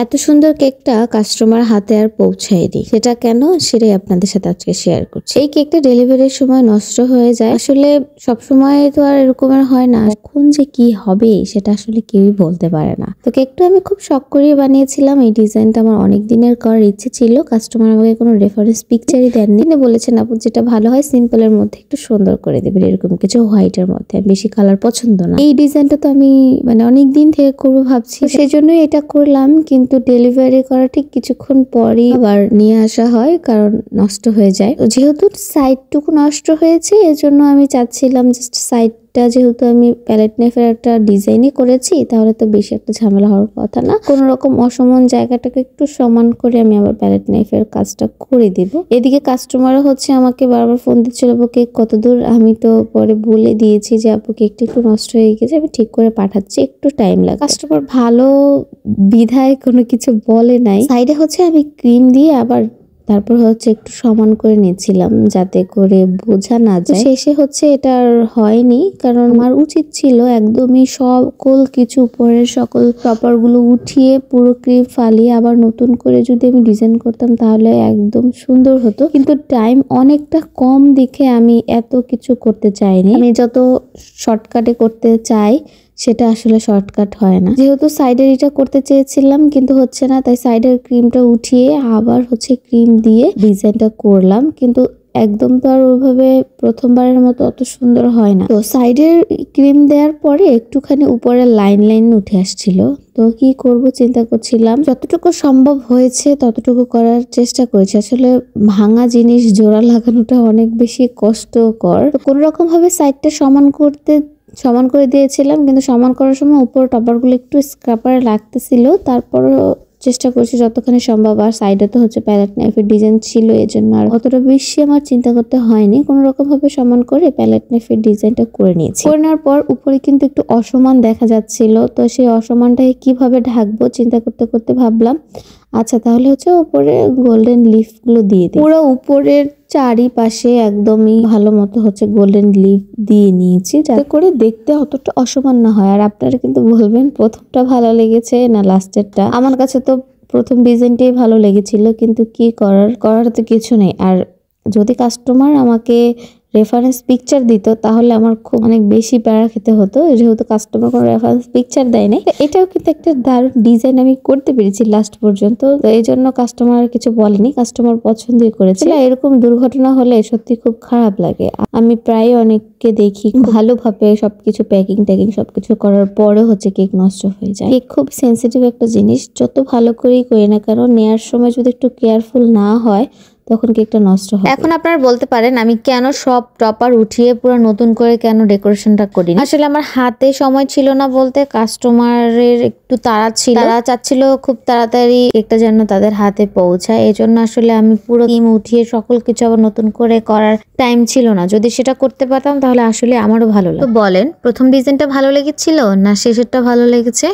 এত সুন্দর কেকটা কাস্টমার হাতে আর পৌঁছায়নি। সেটা কেন, সেটাই আপনাদের সাথে আজকে শেয়ার করছি। এই কেকটা ডেলিভারির সময় নষ্ট হয়ে যায়। আসলে সব সময় তো আর এরকমের হয় না, কখন যে কি হবে সেটা আসলে কেউই বলতে পারে না। তো কেকটা আমি খুব শখ করিয়ে বানিয়েছিলাম। এই ডিজাইনটা আমার অনেক দিনের করার ইচ্ছে ছিল। কাস্টমার আমাকে কোনো রেফারেন্স পিকচারই দেননি, বলেছেন আপু যেটা ভালো হয় সিম্পলের মধ্যে একটু সুন্দর করে দেবেন, এরকম কিছু হোয়াইটের মধ্যে, বেশি কালার পছন্দ না। এই ডিজাইনটা তো আমি অনেক দিন থেকে করবো ভাবছি, সেই জন্যই এটা করলাম। কিন্তু ডেলিভারি করা ঠিক কিছুক্ষণ পরই আবার নিয়ে আসা হয়, কারণ নষ্ট হয়ে যায়। যেহেতু সাইডটুকু নষ্ট হয়েছে, এজন্য আমি চাচ্ছিলাম জাস্ট সাইডটা, যেহেতু আমি প্যালেট নাইফের একটা ডিজাইনই করেছি, তাহলে তো বেশি একটা ঝামেলা হওয়ার কথা না। কোন রকম অসমান জায়গাটাকে একটু সমান করে আমি আবার প্যালেট নাইফের কাজটা করে দিব। এদিকে কাস্টমারও আমাকে বারবার ফোন দিচ্ছিল, আপু কেক কত দূর। আমি তো পরে বলে দিয়েছি যে আপু কেকটা একটু নষ্ট হয়ে গেছে, আমি ঠিক করে পাঠাচ্ছি, একটু টাইম লাগে। কাস্টমার ভালো বিধায় কোনো কিছু বলে নাই। সাইডে আমি ক্রিম দিয়ে আবার তারপর একটু সমান করে নিয়েছিলাম, যাতে করে বোঝা না যায়। শেষে এটা আর হয়নি, কারণ আমার উচিত ছিল একদমই সকল কিছু উপরের সকল টপার গুলো উঠিয়ে পুরো ক্রিম ফালিয়ে আবার নতুন করে যদি আমি ডিজাইন করতাম, তাহলে একদম সুন্দর হতো। কিন্তু টাইম অনেকটা কম দেখে আমি এত কিছু করতে চাইনি। আমি যত শর্টকাটে করতে চাই সেটা আসলে শর্টকাট হয় না। যেহেতু সাইডের এটা করতে চেয়েছিলাম কিন্তু হচ্ছে না, তাই সাইডের ক্রিমটা উঠিয়ে আবার ক্রিম দিয়ে ডিজাইনটা করলাম। কিন্তু একদম তো আর ওইভাবে প্রথমবারের মতো অত সুন্দর হয় না। তো সাইডের ক্রিম দেওয়ার পরে একটুখানি উপরে লাইন লাইন উঠে আসছিল। তো কি করব চিন্তা করছিলাম, যতটুকু সম্ভব হয়েছে ততটুকু করার চেষ্টা করেছি। আসলে ভাঙা জিনিস জোড়া লাগানোটা অনেক বেশি কষ্টকর। তো কোন রকম ভাবে সাইডটা সমান করে দিয়েছিলাম, কিন্তু সমান করার সময় উপর টপারগুলো একটু স্ক্রাপারে লাগতেছিল। তারপরও চেষ্টা করছি যতখানি সম্ভব। আর সাইডে তো প্যালেট নাইফের ডিজাইন ছিল, এই জন্য আর অতটা বেশি আমার চিন্তা করতে হয়নি। কোনো রকম ভাবে সমান করে প্যালেট নাইফের ডিজাইনটা করে নিয়েছি। করে নেওয়ার পর উপরে কিন্তু একটু অসমান দেখা যাচ্ছিল, তো সেই অসমানটাকে কিভাবে ঢাকবো চিন্তা করতে করতে ভাবলাম আচ্ছা তাহলে উপরে গোল্ডেন লিফ গুলো দিয়ে দিই। পুরো উপরের চারিপাশে একদমই ভালো মতো গোল্ডেন লিফ দিয়ে নিয়েছি, যাতে করে দেখতে অতটা অসমান না হয়। আর আপনারা কিন্তু বলবেন প্রথমটা ভালো লেগেছে না লাস্টেরটা। আমার কাছে তো প্রথম ডিজাইনটাই ভালো লেগেছিল, কিন্তু কি করার তো কিছু নেই। আর যদি কাস্টমার আমাকে রেফারেন্স পিকচার দিত, তাহলে আমার খুব অনেক বেশি প্যারা খেতে হতো। যেহেতু কাস্টমার কোনো রেফারেন্স পিকচার দেয় নাই, এটাও কিন্তু একটা দারুণ ডিজাইন আমি করতে পেরেছি লাস্ট পর্যন্ত। তো এই জন্য কাস্টমার কিছু বলেনি, কাস্টমার পছন্দই করেছে। এরকম দুর্ঘটনা হলে সত্যি খুব খারাপ লাগে। আমি প্রায় অনেককে দেখি ভালোভাবে সবকিছু প্যাকিং সবকিছু করার পরেও কেক নষ্ট হয়ে যায়। কেক খুব সেন্সিটিভ একটা জিনিস, যত ভালো করেই করি না কারণ নেয়ার সময় যদি একটু কেয়ারফুল না হয় তখন কেকটা নষ্ট হয়। এখন আপনারা বলতে পারেন আমি কেন সব টপার উঠিয়ে পুরো নতুন করে কেন ডেকোরেশনটা করি। আসলে আমার হাতে সময় ছিল না, বলতে কাস্টমারের একটু তাড়া ছিল, তারা চাচ্ছিল খুব তাড়াতাড়ি কেকটা যেন তাদের হাতে পৌঁছায়। এই জন্য আসলে আমি পুরো ক্রিম উঠিয়ে সকল কিছু আবার নতুন করে করার টাইম ছিল না। যদি সেটা করতে পারতাম তাহলে আসলে আমারও ভালো লাগতো। বলেন প্রথম ডিজাইনটা ভালো লেগেছিল না শেষেরটা ভালো লেগেছে?